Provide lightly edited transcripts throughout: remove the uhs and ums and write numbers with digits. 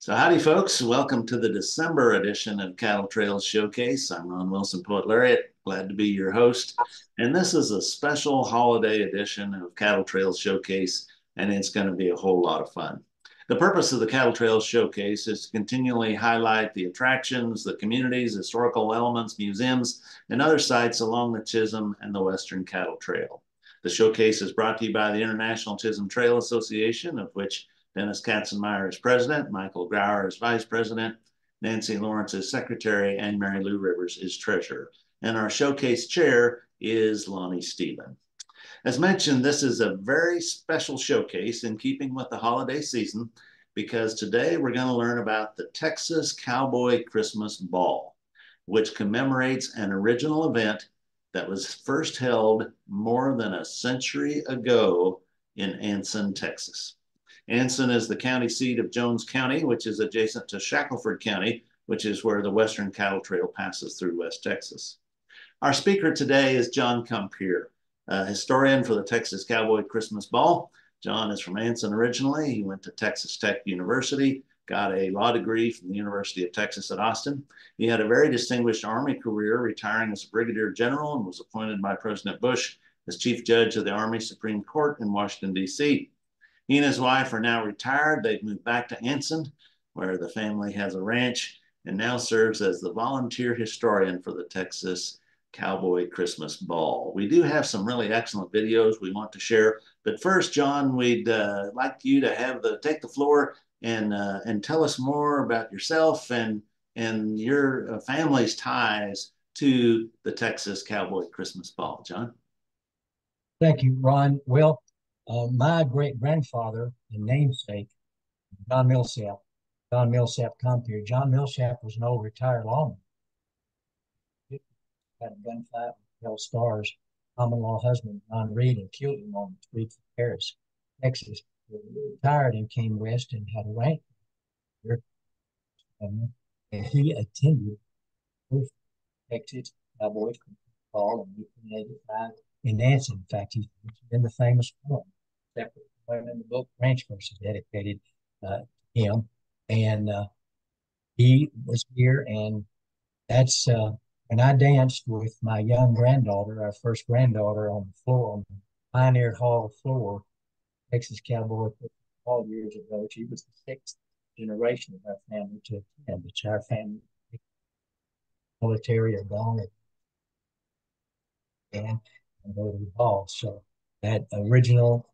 So howdy folks, welcome to the December edition of Cattle Trails Showcase. I'm Ron Wilson, Poet Laureate, glad to be your host. And this is a special holiday edition of Cattle Trails Showcase, and it's going to be a whole lot of fun. The purpose of the Cattle Trails Showcase is to continually highlight the attractions, the communities, historical elements, museums, and other sites along the Chisholm and the Western Cattle Trail. The showcase is brought to you by the International Chisholm Trail Association, of which Dennis Katzenmeyer is president, Michael Grauer is vice president, Nancy Lawrence is secretary, and Mary Lou Rivers is treasurer. And our showcase chair is Lonnie Stephen. As mentioned, this is a very special showcase in keeping with the holiday season because today we're going to learn about the Texas Cowboy Christmas Ball, which commemorates an original event that was first held more than a century ago in Anson, Texas. Anson is the county seat of Jones County, which is adjacent to Shackelford County, which is where the Western Cattle Trail passes through West Texas. Our speaker today is John Compere, a historian for the Texas Cowboy Christmas Ball. John is from Anson originally. He went to Texas Tech University, got a law degree from the University of Texas at Austin. He had a very distinguished Army career, retiring as a brigadier general, and was appointed by President Bush as chief judge of the Army Supreme Court in Washington, D.C. He and his wife are now retired. They've moved back to Anson, where the family has a ranch, and now serves as the volunteer historian for the Texas Cowboy Christmas Ball. We do have some really excellent videos we want to share, but first, John, we'd like you to take the floor and tell us more about yourself and your family's ties to the Texas Cowboy Christmas Ball. John? Thank you, Ron. Well, my great-grandfather and namesake, John Millsap, Compere. John Millsap was an old retired lawman. He had a gunfight with Bell Star's common law husband, John Reed, and killed him on the streets of Paris, Texas. He retired and came west and had a rank here. And he attended the Texas Cowboy Christmas Ball in 1885 in Anson. In fact, he's in the famous poem, separate poem in the book, Ranch Verses, dedicated to him. And he was here, and that's when I danced with my young granddaughter, our first granddaughter, on the floor, on the Pioneer Hall floor, Texas Cowboy all years ago. She was the sixth generation of our family to attend. It's our family, military are gone, and go to the ball. So that original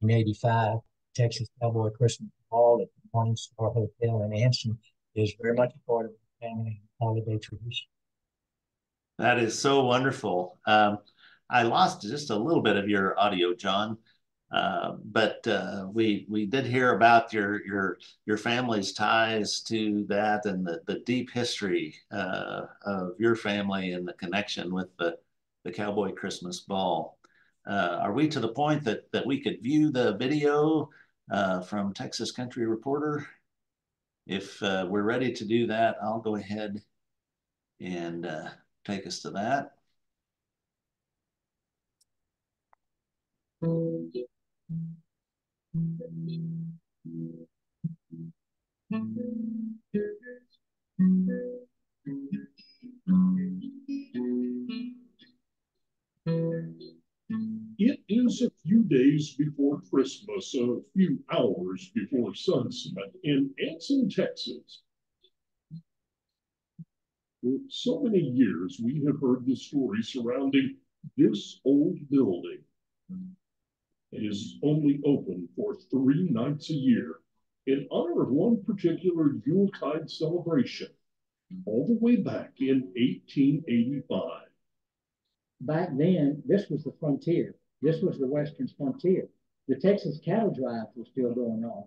1985 Texas Cowboy Christmas Ball at the Morning Star Hotel in Anson is very much a part of the family holiday tradition. That is so wonderful. I lost just a little bit of your audio, John, but we did hear about your family's ties to that and the deep history of your family and the connection with the Cowboy Christmas Ball. Are we to the point that we could view the video from Texas Country Reporter? If we're ready to do that, I'll go ahead and take us to that. It is a few days before Christmas, a few hours before sunset in Anson, Texas. For so many years, we have heard the story surrounding this old building. It is only open for 3 nights a year in honor of one particular Yuletide celebration, all the way back in 1885. Back then, this was the frontier. This was the Western frontier. The Texas cattle drive was still going on.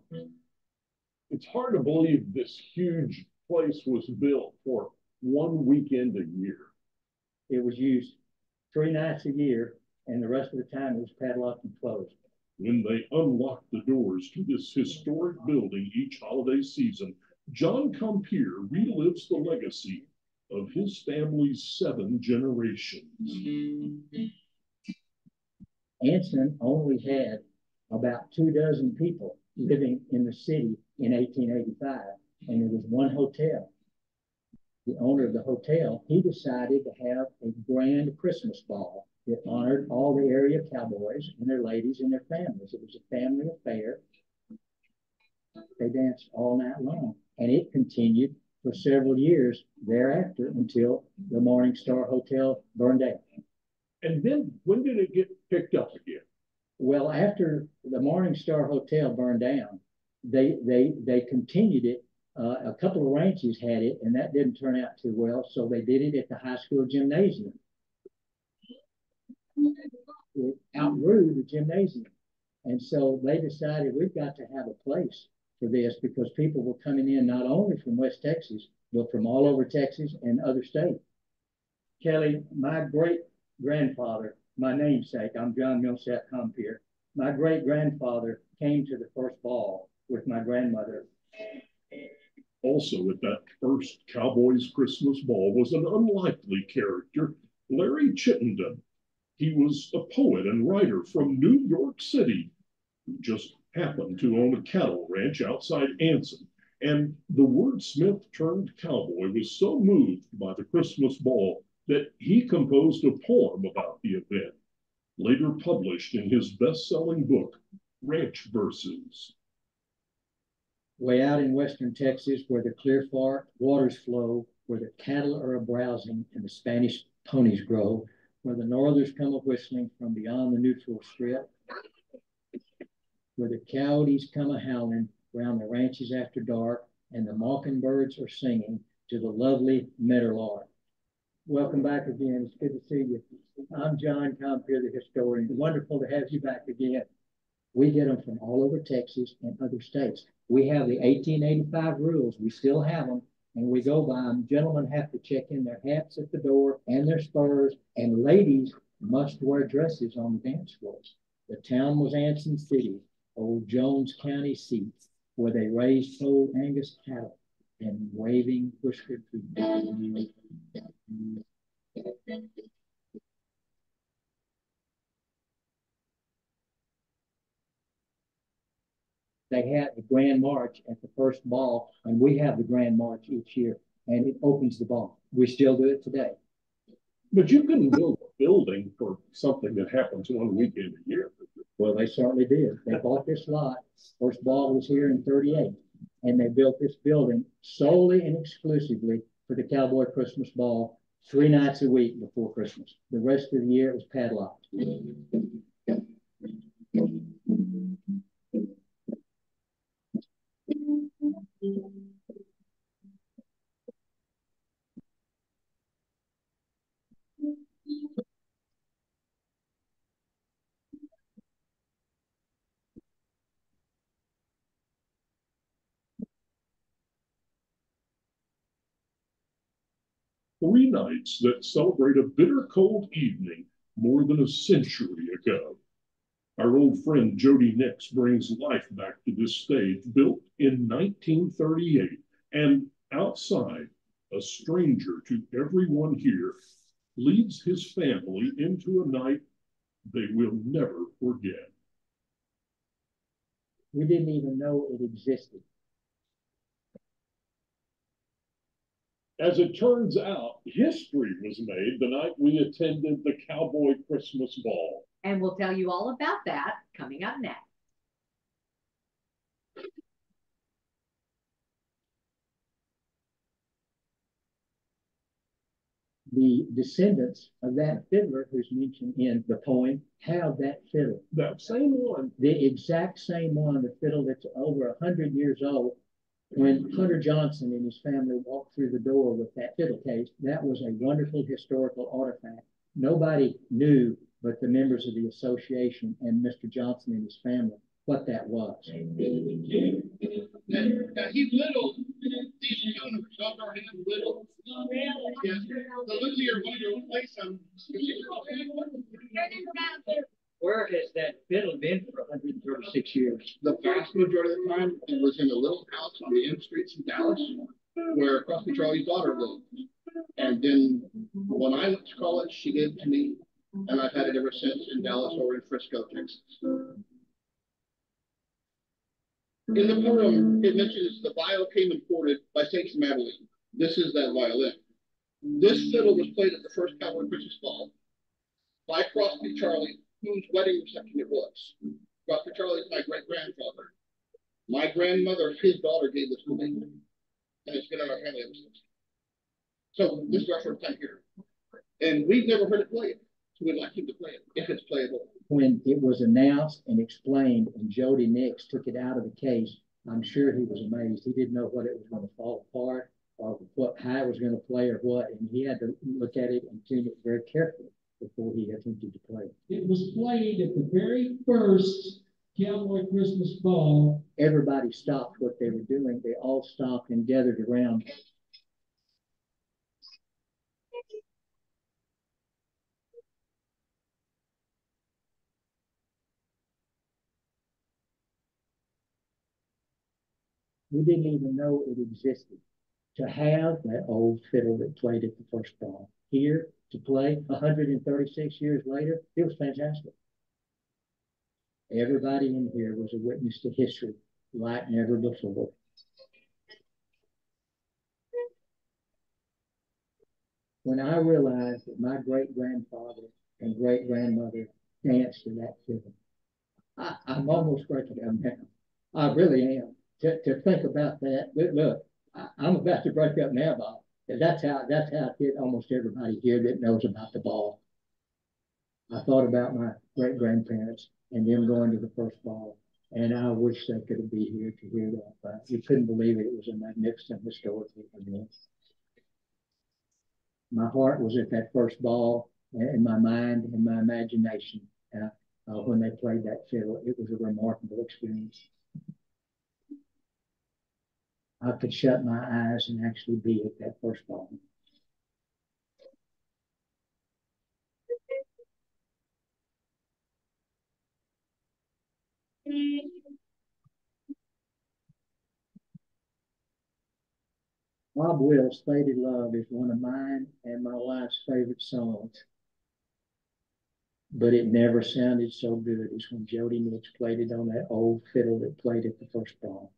It's hard to believe this huge place was built for one weekend a year. It was used 3 nights a year, and the rest of the time it was padlocked and closed. When they unlock the doors to this historic building each holiday season, John Compere relives the legacy of his family's 7 generations. Anson only had about 24 people living in the city in 1885. and there was one hotel. The owner of the hotel, he decided to have a grand Christmas ball that honored all the area cowboys and their ladies and their families. It was a family affair. They danced all night long, and it continued for several years thereafter until the Morning Star Hotel burned down. And then when did it get picked up again? Well, after the Morning Star Hotel burned down, they continued it. A couple of ranches had it, and that didn't turn out too well, so they did it at the high school gymnasium. It outgrew the gymnasium, and so they decided we've got to have a place for this because people were coming in not only from West Texas, but from all over Texas and other states. Kelly, my great-grandfather, my namesake, I'm John Millsap Compere, my great-grandfather came to the first ball with my grandmother. Also at that first Cowboys Christmas Ball was an unlikely character, Larry Chittenden. He was a poet and writer from New York City who just happened to own a cattle ranch outside Anson. And the wordsmith turned cowboy was so moved by the Christmas Ball that he composed a poem about the event, later published in his best-selling book, Ranch Verses. Way out in western Texas, where the clear waters flow, where the cattle are a-browsing and the Spanish ponies grow, where the northers come a-whistling from beyond the neutral strip, where the coyotes come a-howling round the ranches after dark, and the mockingbirds are singing to the lovely meadowlark. Welcome back again. It's good to see you. I'm John Compere, the historian. Wonderful to have you back again. We get them from all over Texas and other states. We have the 1885 rules. We still have them, and we go by them. Gentlemen have to check in their hats at the door and their spurs, and ladies must wear dresses on the dance floors. The town was Anson City, old Jones County seat, where they raised old Angus cattle and waving whiskered people. They had the Grand March at the first ball, and we have the Grand March each year, and it opens the ball. We still do it today. But you couldn't build a building for something that happens one weekend a year. Well, they certainly did. They bought this lot. First ball was here in 38, and they built this building solely and exclusively for the Cowboy Christmas Ball 3 nights a week before Christmas. The rest of the year it was padlocked. Three nights that celebrate a bitter cold evening more than a century ago. Our old friend Jody Nix brings life back to this stage, built in 1938, and outside, a stranger to everyone here, leads his family into a night they will never forget. We didn't even know it existed. As it turns out, history was made the night we attended the Cowboy Christmas Ball. And we'll tell you all about that coming up next. The descendants of that fiddler who's mentioned in the poem have that fiddle. That same one. The exact same one, the fiddle that's over 100 years old. When Hunter Johnson and his family walked through the door with that fiddle case, that was a wonderful historical artifact. Nobody knew but the members of the association and Mr. Johnson and his family what that was. Now he little these tuners over him little. Yes, the littler one to replace them. Where has that fiddle been for 136 years? The vast majority of the time, it was in a little house on the end streets in Dallas, where Crosby Charlie's daughter lived. And then when I went to college, she gave it to me, and I've had it ever since in Dallas or in Frisco, Texas. In the poem, it mentions the viol came imported by Saint Madeleine. This is that violin. This fiddle was played at the first Cowboy Christmas Ball by Crosby Charlie, whose wedding reception it was. Crosby Charlie is my great-grandfather. My grandmother, his daughter, gave this to me, and it's been in our family ever since. So this is our first time here. And we've never heard it played, so we'd like him to play it, if it's playable. When it was announced and explained and Jody Nix took it out of the case, I'm sure he was amazed. He didn't know what it was going to fall apart or how it was going to play or what, and he had to look at it and tune it very carefully before he attempted to play. It was played at the very first Cowboy Christmas Ball. Everybody stopped what they were doing. They all stopped and gathered around. We didn't even know it existed. To have that old fiddle that played at the first ball here to play 136 years later, it was fantastic. Everybody in here was a witness to history like never before. When I realized that my great-grandfather and great-grandmother danced to that fiddle, I'm almost breaking down now. I really am. To think about that, look, I'm about to break up now, Bob. That's how it hit almost everybody here that knows about the ball. I thought about my great-grandparents and them going to the first ball, and I wish they could be here to hear that. But you couldn't believe it. It was a magnificent historic event. My heart was at that first ball, and my mind and my imagination when they played that fiddle. It was a remarkable experience. I could shut my eyes and actually be at that first ball. Bob Wills' Faded Love is one of mine and my wife's favorite songs. But it never sounded so good as when Jody Nix played it on that old fiddle that played at the first ball.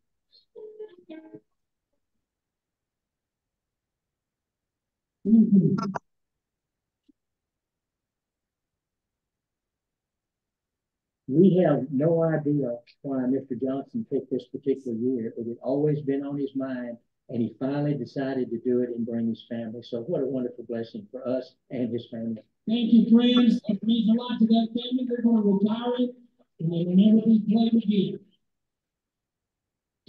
We have no idea why Mr. Johnson picked this particular year. It had always been on his mind, and he finally decided to do it and bring his family. So what a wonderful blessing for us and his family. Thank you, friends. It means a lot to that family. They're going to retire it, and they will never be played again.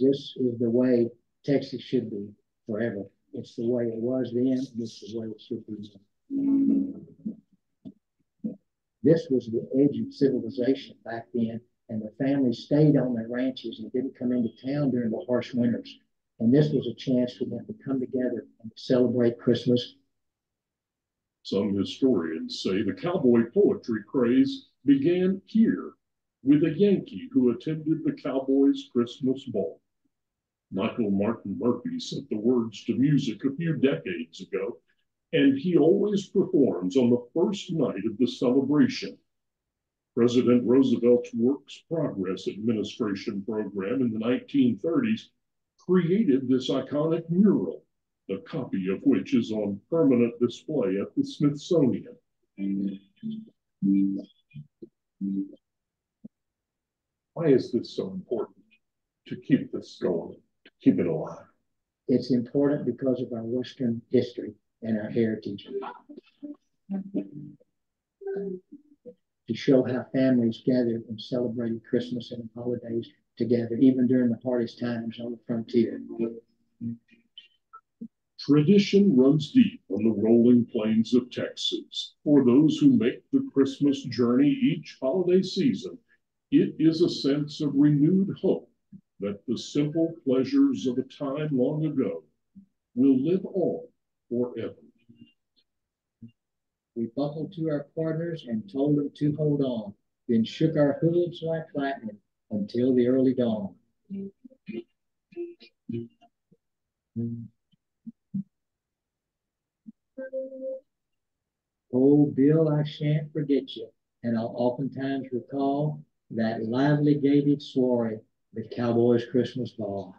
This is the way Texas should be forever. It's the way it was then, and it's the way it should be now. This was the edge of civilization back then, and the families stayed on their ranches and didn't come into town during the harsh winters. And this was a chance for them to come together and celebrate Christmas. Some historians say the cowboy poetry craze began here with a Yankee who attended the Cowboys Christmas Ball. Michael Martin Murphy set the words to music a few decades ago, and he always performs on the first night of the celebration. President Roosevelt's Works Progress Administration program in the 1930s created this iconic mural, a copy of which is on permanent display at the Smithsonian. Why is this so important to keep this going, to keep it alive? It's important because of our Western history and our heritage. To show how families gathered and celebrated Christmas and holidays together, even during the hardest times on the frontier. Tradition runs deep on the rolling plains of Texas. For those who make the Christmas journey each holiday season, it is a sense of renewed hope that the simple pleasures of a time long ago will live on forever. We buckled to our partners and told them to hold on, then shook our hoods like lightning until the early dawn. Oh, Bill, I shan't forget you, and I'll oftentimes recall that lively gated soiree the Cowboys Christmas Ball.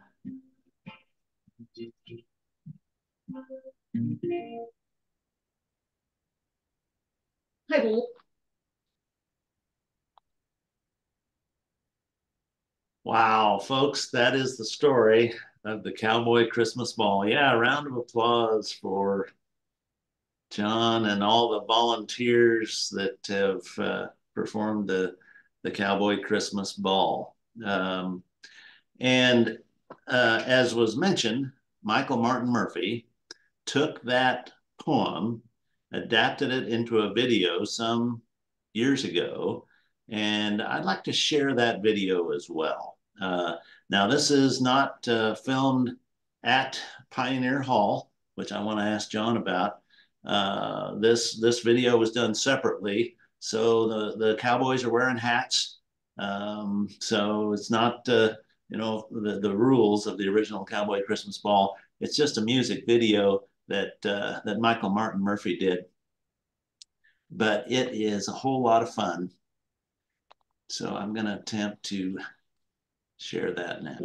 Hi, Bull. Wow, folks, that is the story of the Cowboy Christmas Ball. Yeah, a round of applause for John and all the volunteers that have performed the Cowboy Christmas Ball. And as was mentioned, Michael Martin Murphey took that poem, adapted it into a video some years ago, and I'd like to share that video as well. Now, this is not filmed at Pioneer Hall, which I want to ask John about. This video was done separately, so the Cowboys are wearing hats. So it's not the rules of the original Cowboy Christmas Ball. It's just a music video that Michael Martin Murphey did, but it is a whole lot of fun. So I'm going to attempt to share that now.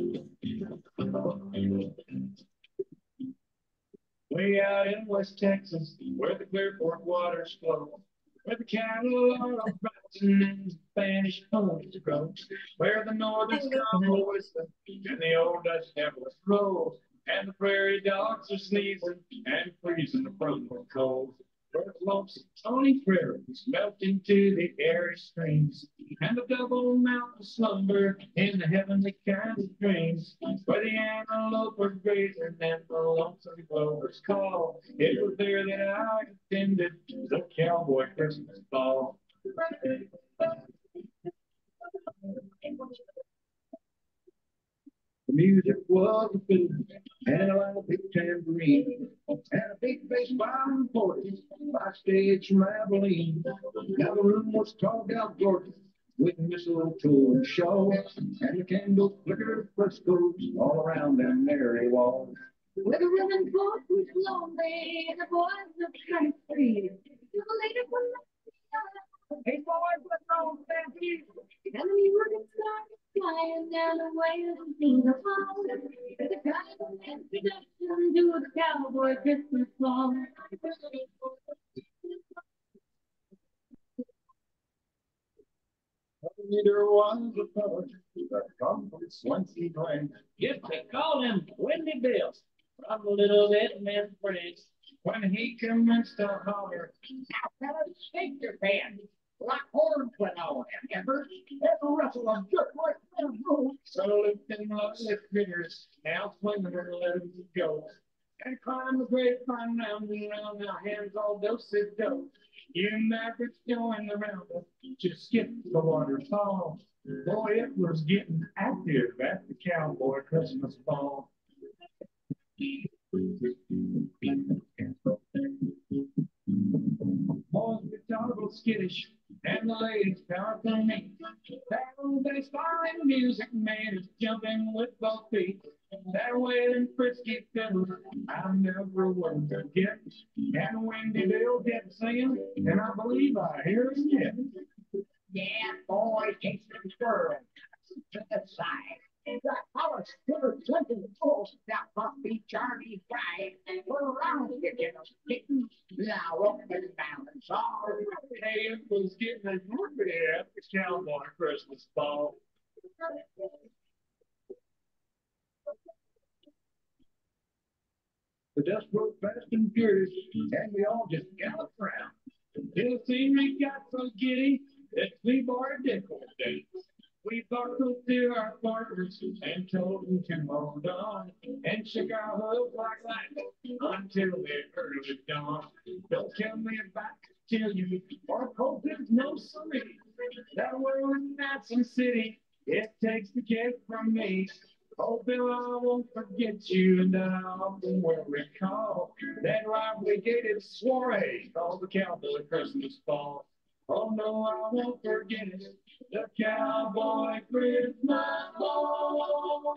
Way out in West Texas, where the Clear Fork waters flow, where the cattle are rising and the Spanish ponies grow, where the northern's come a whistling and the old Dutch devils roll, and the prairie dogs are sneezing and freezing from the cold. Where the lonesome Tony prairies melt into the airy streams, and the double mountain slumber in the heavenly kind of dreams, where the antelope are grazing and the lonesome plovers call. It was there that I attended the Cowboy Christmas Ball. The music was a fiddle and a loud big tambourine and a big bass violin portage by stage from Abilene. Now the room was tall out gorgeous with mistletoe and shawl, and the candles flickered frescoes all around them merry walls. Where the women folk was lonely and the boys looked kind of free. You later one night, Hey boys, let's all stand here. and the music started flying down the way of the hall. The guys in introduction to a Cowboy Christmas Ball. There was a fellow that come from Swansea Glen. Yes, they called him Windy Bill from a little bit man France. When he commenced to holler, now fellas, shake your pants. Like horns went on him, ever rustle of just like that. So lifting lovely fingers, now swinging her let him go. And climb the grapevine round and round, now hands all do-si-do. You Mavericks join the roundup, just skip the waterfall. Boy, it was getting active at the Cowboy Christmas Ball. Boys guitar was skittish, and the ladies powerful neat. That old bass violin music made us jumping with both feet. That wailing frisky fiddle, I never will forget. And Wendy Bill kept singing, and I believe I hear him yet. Yeah, boy, takes some squirrel to the side. The colors put something false that must be Charlie Fried. Put around you get us kitten. Now up and down and saw. Hey, it was getting as rooty at the Cowboy Christmas Ball. The dust rose fast and furious, and we all just galloped around. Till the scenery got so giddy that we borrowed Dickles days. We buckled to our partners and told them to hold on and shook our hooves like lightning until the early dawn. Don't tell me about to tell you, our cold is no siree. That world is not some city, it takes the cake from me. Oh, Bill, I won't forget you, and I often will recall that obligated soiree called the Cowboy Christmas Ball. Oh, no, I won't forget it, the Cowboy Christmas Ball.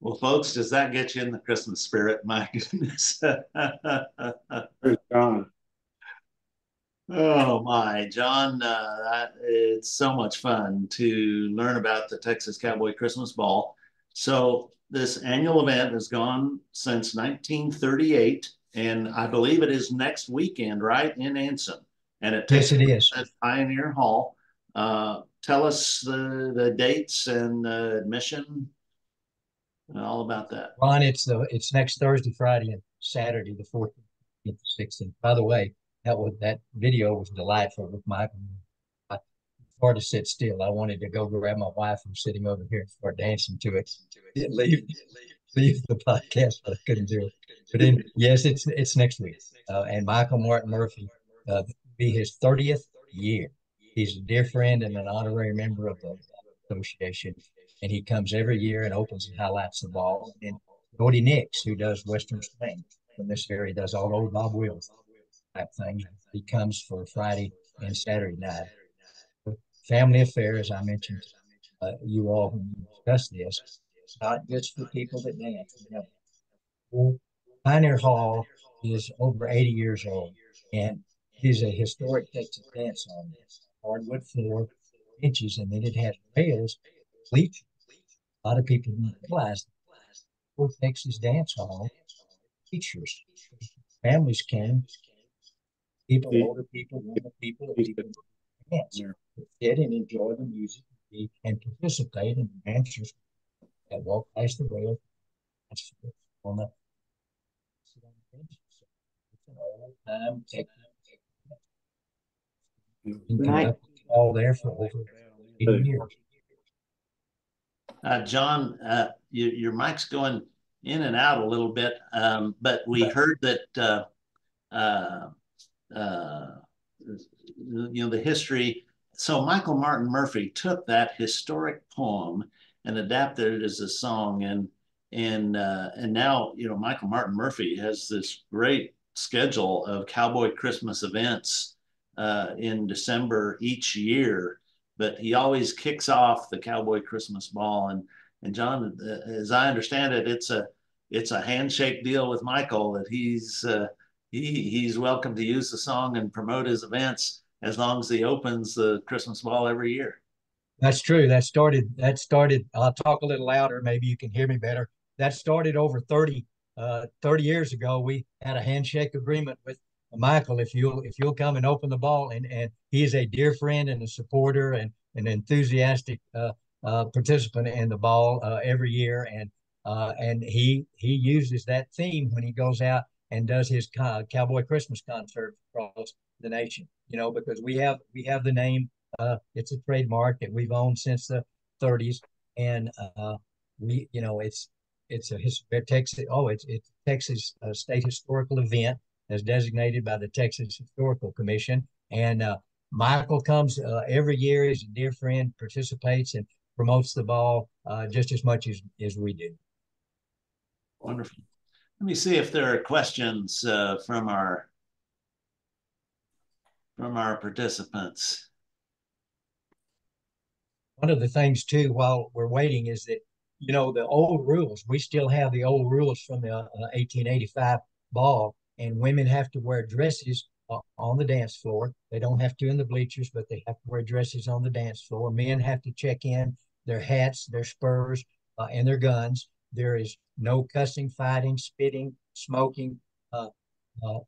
Well, folks, does that get you in the Christmas spirit? My goodness. John. Oh my, John, it's so much fun to learn about the Texas Cowboy Christmas Ball. So this annual event has gone since 1938, and I believe it is next weekend, right, in Anson. And it takes Yes, it is. at Pioneer Hall. Tell us the dates and admission and all about that. Ron, it's next Thursday, Friday, and Saturday, the 14th, 16th. By the way, that video was delightful with Michael. It's hard to sit still. I wanted to go grab my wife who's sitting over here and start dancing to it. Leave the podcast, but I couldn't do it. But yes, it's next week. And Michael Martin Murphy be his 30th year. He's a dear friend and an honorary member of the association, and he comes every year and opens and highlights the ball. And Gordy Nix, who does Western Swing from this area, does all old Bob Wills type things. He comes for Friday and Saturday night. Family affair, as I mentioned, you all when you discuss this, it's not just for people that dance. Pioneer Hall is over 80 years old, and it is a historic Texas dance hall. Hardwood floor, benches, and then it has rails, bleachers. A lot of people don't realize for Texas dance hall features. Families can, people, older people, younger people, people dance, sit and enjoy the music and participate in the dancers that walk past the rail on the benches. It's an old time Texas. Been conducting all there for over 80 years. John, your mic's going in and out a little bit, but we heard that the history. So Michael Martin Murphy took that historic poem and adapted it as a song, and now Michael Martin Murphy has this great schedule of Cowboy Christmas events in December each year. But he always kicks off the Cowboy Christmas Ball, and John, as I understand it, it's a handshake deal with Michael that he's welcome to use the song and promote his events as long as he opens the Christmas Ball every year. That's true. That started. I'll talk a little louder. Maybe you can hear me better. That started over 30 years ago. We had a handshake agreement with Michael. If you'll come and open the ball, and he is a dear friend and a supporter and an enthusiastic participant in the ball every year, and he uses that theme when he goes out and does his Cowboy Christmas concert across the nation. Because we have the name. It's a trademark that we've owned since the 30s, and it's a Texas state historical event as designated by the Texas Historical Commission. And Michael comes every year. He's a dear friend, participates and promotes the ball just as much as we do. Wonderful. Let me see if there are questions from our participants. One of the things too, while we're waiting, is that the old rules. We still have the old rules from the 1885 ball, and women have to wear dresses on the dance floor. They don't have to in the bleachers, but they have to wear dresses on the dance floor. Men have to check in their hats, their spurs, and their guns. There is no cussing, fighting, spitting, smoking,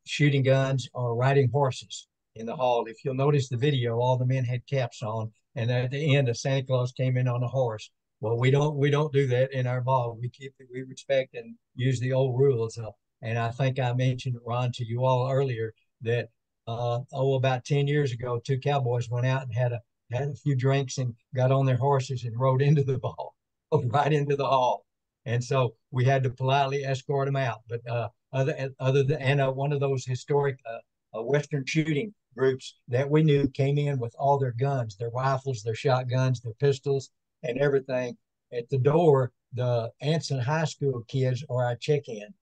shooting guns, or riding horses in the hall. If you'll notice the video, all the men had caps on, and at the end, a Santa Claus came in on a horse. Well, we don't do that in our ball. We respect and use the old rules. And I think I mentioned, Ron, to you all earlier that about 10 years ago, two cowboys went out and had a few drinks and got on their horses and rode into the ball, right into the hall. And so we had to politely escort them out. But other than one of those historic Western shooting groups that we knew came in with all their guns, their rifles, their shotguns, their pistols, and everything. At the door, the Anson High School kids are our check-in.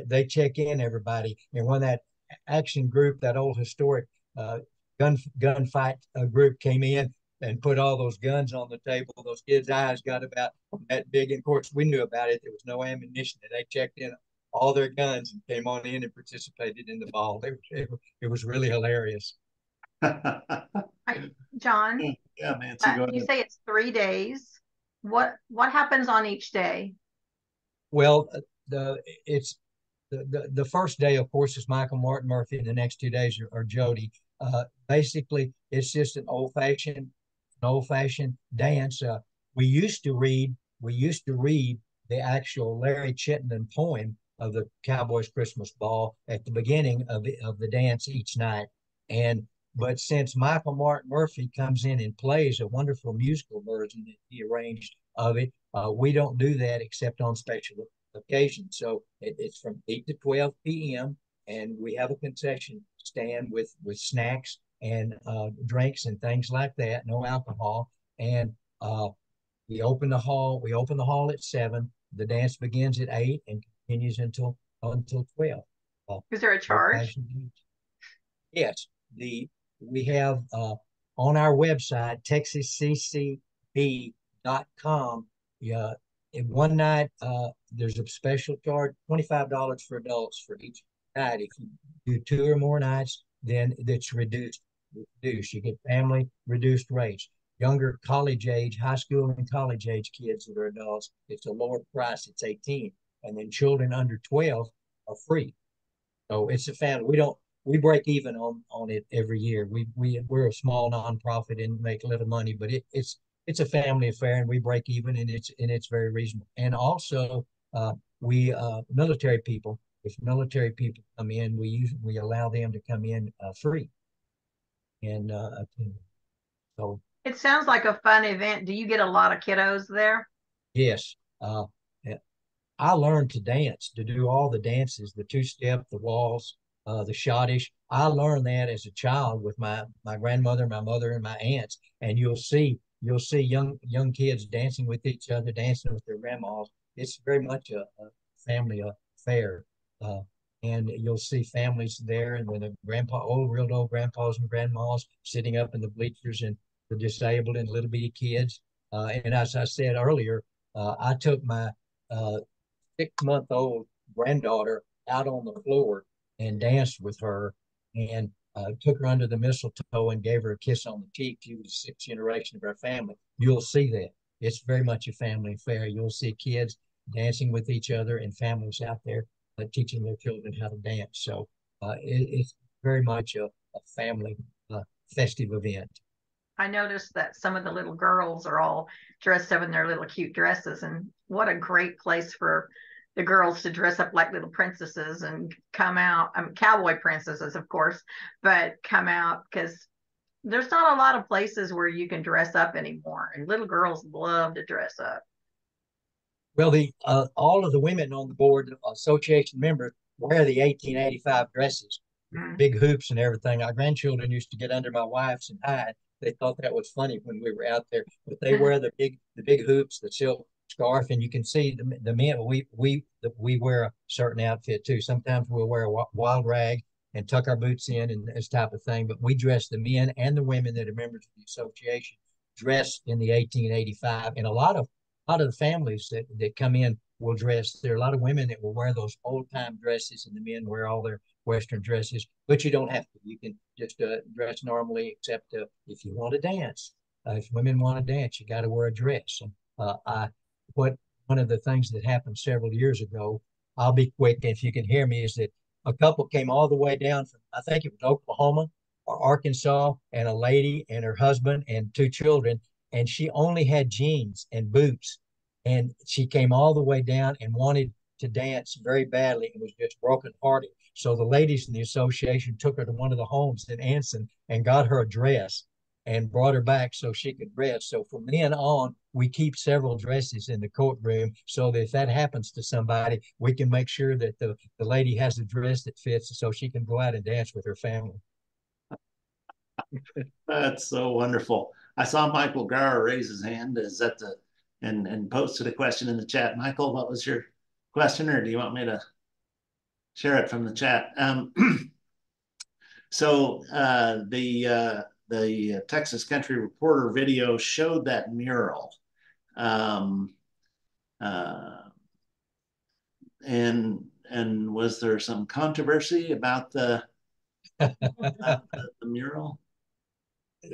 They check in everybody. And when that action group, that old historic gunfight group came in, and put all those guns on the table. Those kids' eyes got about that big. And of course, we knew about it. There was no ammunition, and they checked in all their guns and came on in and participated in the ball. It was really hilarious. John, Yeah, Nancy, go you ahead. say it's 3 days. What happens on each day? Well, it's the first day, of course, is Michael Martin Murphy, and the next 2 days are Jody. Basically, it's just an old fashioned dance. We used to read the actual Larry Chittenden poem of the Cowboys Christmas Ball at the beginning of the dance each night. And but since Michael Martin Murphy comes in and plays a wonderful musical version that he arranged of it, we don't do that except on special occasions. So it's from 8 to 12 p.m. and we have a concession stand with snacks and drinks and things like that, no alcohol. And we open the hall. We open the hall at 7. The dance begins at 8 and continues until 12. Is there a charge? Yes, we have on our website texasccb.com. Yeah, in one night there's a special charge, $25 for adults for each night. If you do 2 or more nights, then it's reduced. You get family reduced rates. Younger college age, high school and college age kids that are adults, it's a lower price. It's 18, and then children under 12 are free. So it's a family. We break even on it every year. We're a small nonprofit and make a little money, but it's a family affair, and we break even, and it's very reasonable. And also, we military people. If military people come in, we allow them to come in free. And so It sounds like a fun event. Do you get a lot of kiddos there? yes, I learned to dance, to do all the dances, the two-step, the waltz, the schottisch. I learned that as a child with my grandmother, my mother, and my aunts. And you'll see young kids dancing with each other, dancing with their grandmas. It's very much a family affair. And you'll see families there, and with real old grandpas and grandmas sitting up in the bleachers, and the disabled and little bitty kids. And as I said earlier, I took my 6-month-old granddaughter out on the floor and danced with her, and took her under the mistletoe and gave her a kiss on the cheek. She was the 6th generation of our family. You'll see that. It's very much a family affair. You'll see kids dancing with each other and families out there teaching their children how to dance. So it's very much a family festive event. I noticed that some of the little girls are all dressed up in their little cute dresses, and what a great place for the girls to dress up like little princesses and come out. I mean, cowboy princesses, of course, but come out, because there's not a lot of places where you can dress up anymore, and little girls love to dress up. Well, the all of the women on the board, association members, wear the 1885 dresses, big hoops and everything. Our grandchildren used to get under my wife's and hide. They thought that was funny when we were out there, but they wear the big hoops, the silk scarf, and you can see the men. We wear a certain outfit too. Sometimes we'll wear a wild rag and tuck our boots in and this type of thing. But we dress the men and the women that are members of the association dressed in the 1885, and a lot of the families that come in will dress. There are a lot of women that will wear those old time dresses, and the men wear all their Western dresses. But you don't have to. You can just dress normally, except if you want to dance. If women want to dance, you got to wear a dress. And one of the things that happened several years ago, I'll be quick if you can hear me, is that a couple came all the way down from, I think it was Oklahoma or Arkansas, and a lady and her husband and 2 children, and she only had jeans and boots, and she came all the way down and wanted to dance very badly and was just brokenhearted. So the ladies in the association took her to one of the homes in Anson and got her a dress and brought her back so she could dress. So from then on, we keep several dresses in the courtroom, so that if that happens to somebody, we can make sure that the lady has a dress that fits so she can go out and dance with her family. That's so wonderful. I saw Michael Garr raise his hand. Is that and posted a question in the chat. Michael, what was your question, or do you want me to share it from the chat? So the the Texas Country Reporter video showed that mural. Um, uh, and was there some controversy about the mural?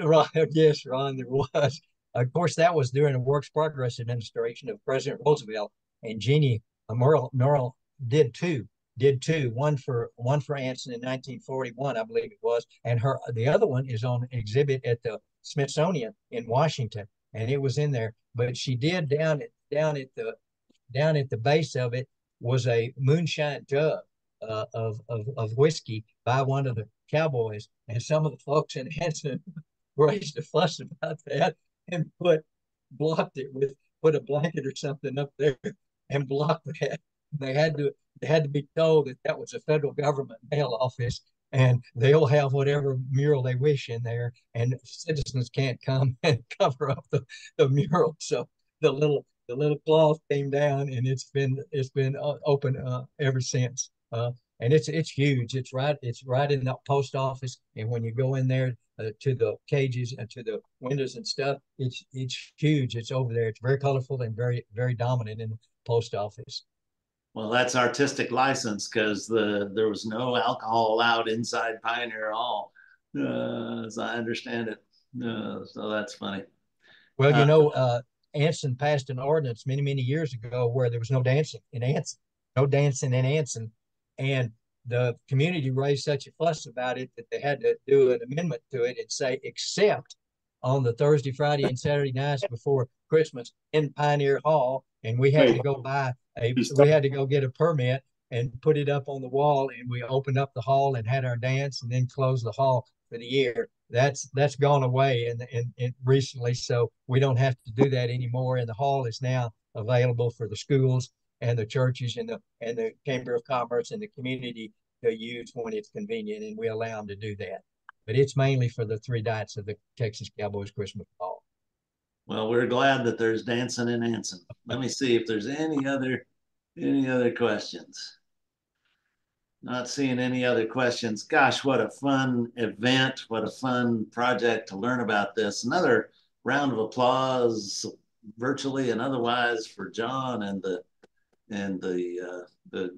Right, yes, Ron, there was. Of course, that was during the Works Progress administration of President Roosevelt, and Jeannie Merle did two. One for Anson in 1941, I believe it was, and the other one is on exhibit at the Smithsonian in Washington, and it was in there. But she did down at the base of it was a moonshine jug of whiskey by one of the cowboys, and some of the folks in Anson raised a fuss about that and blocked it with put a blanket or something up there and blocked that. They had to be told that that was a federal government mail office and they'll have whatever mural they wish in there, and citizens can't come and cover up the mural. So the little cloth came down, and it's been open ever since. And it's huge. It's right in the post office, and when you go in there to the cages and to the windows and stuff, it's huge. It's over there. It's very colorful and very dominant in the post office. Well, that's artistic license because there was no alcohol allowed inside Pioneer Hall, as I understand it. So that's funny. Well, Anson passed an ordinance many years ago where there was no dancing in Anson, and the community raised such a fuss about it that they had to do an amendment to it and say, except on the Thursday, Friday, and Saturday nights before Christmas in Pioneer Hall, and we had to go get a permit and put it up on the wall, and we opened up the hall and had our dance, and then closed the hall for the year. That's gone away and recently, so we don't have to do that anymore. And the hall is now available for the schools and the churches and the Chamber of Commerce and the community to use when it's convenient, and we allow them to do that. But it's mainly for the 3 nights of the Texas Cowboys Christmas Ball. Well, we're glad that there's dancing in Anson. Let me see if there's any other questions. Not seeing any other questions. Gosh, what a fun event. What a fun project to learn about this. Another round of applause, virtually and otherwise, for John and the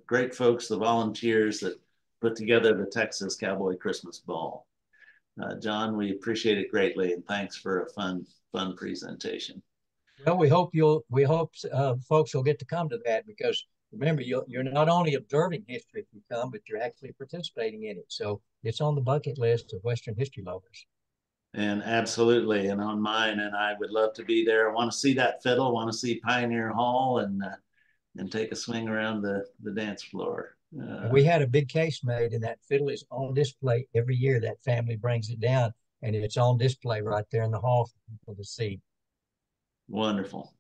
great folks, the volunteers that put together the Texas Cowboy Christmas Ball. John, we appreciate it greatly, and thanks for a fun presentation. Well, we hope folks will get to come to that, because remember, you're not only observing history if you come, but you're actually participating in it. So it's on the bucket list of Western history lovers. And absolutely, and on mine, and I would love to be there. I want to see that fiddle, I want to see Pioneer Hall, and take a swing around the dance floor. We had a big case made, and that fiddle is on display every year. That family brings it down, and it's on display right there in the hall for people to see. Wonderful.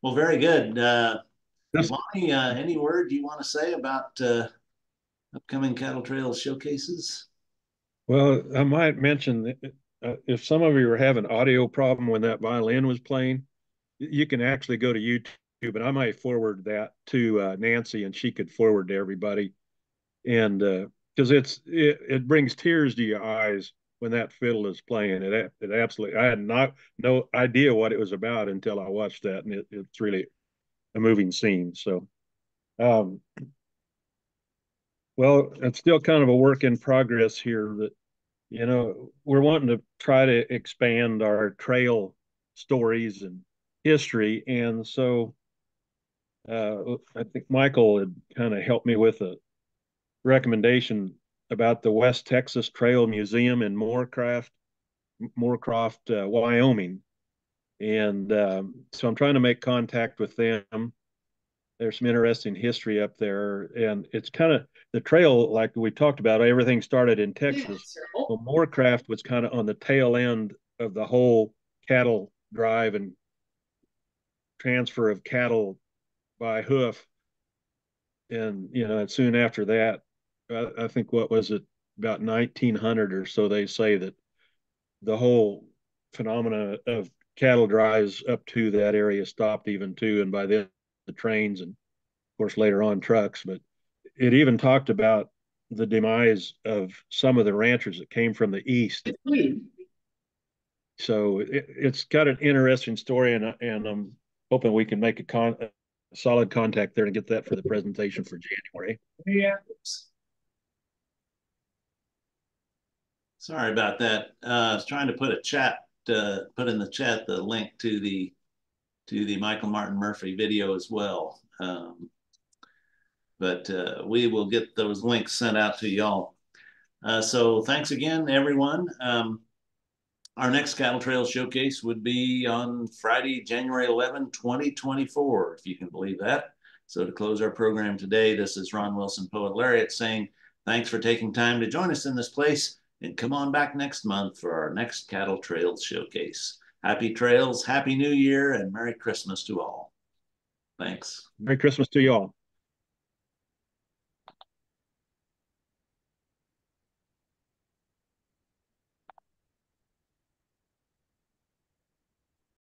Well, very good. Lonnie, any word you want to say about upcoming Cattle Trails showcases? Well, I might mention that if some of you are having audio problem when that violin was playing, you can actually go to YouTube, and I might forward that to Nancy, and she could forward to everybody. And because it brings tears to your eyes when that fiddle is playing. It absolutely, I had no idea what it was about until I watched that, and it's really a moving scene. So, well, it's still kind of a work in progress here. That we're wanting to try to expand our trail stories and history, and so I think Michael had kind of helped me with a recommendation about the West Texas Trail Museum in Moorcroft, Wyoming. And so I'm trying to make contact with them. There's some interesting history up there. And it's kind of the trail, like we talked about, everything started in Texas. Well, Moorcroft was kind of on the tail end of the whole cattle drive and transfer of cattle by hoof. And, and soon after that, I think what was it, about 1900 or so, they say that the whole phenomena of cattle drives up to that area stopped even too, and by then the trains and of course later on trucks. But it even talked about the demise of some of the ranchers that came from the east So it's got an interesting story, and I'm hoping we can make a solid contact there and get that for the presentation for January. Yeah. Sorry about that. I was trying to put put in the chat the link to the Michael Martin Murphy video as well. But we will get those links sent out to y'all. So thanks again, everyone. Our next Cattle Trail Showcase would be on Friday, January 11, 2024, if you can believe that. So to close our program today, this is Ron Wilson, Poet Laureate, saying thanks for taking time to join us in this place, and come on back next month for our next Cattle Trails Showcase. Happy trails, Happy New Year, and Merry Christmas to all. Thanks. Merry Christmas to you all.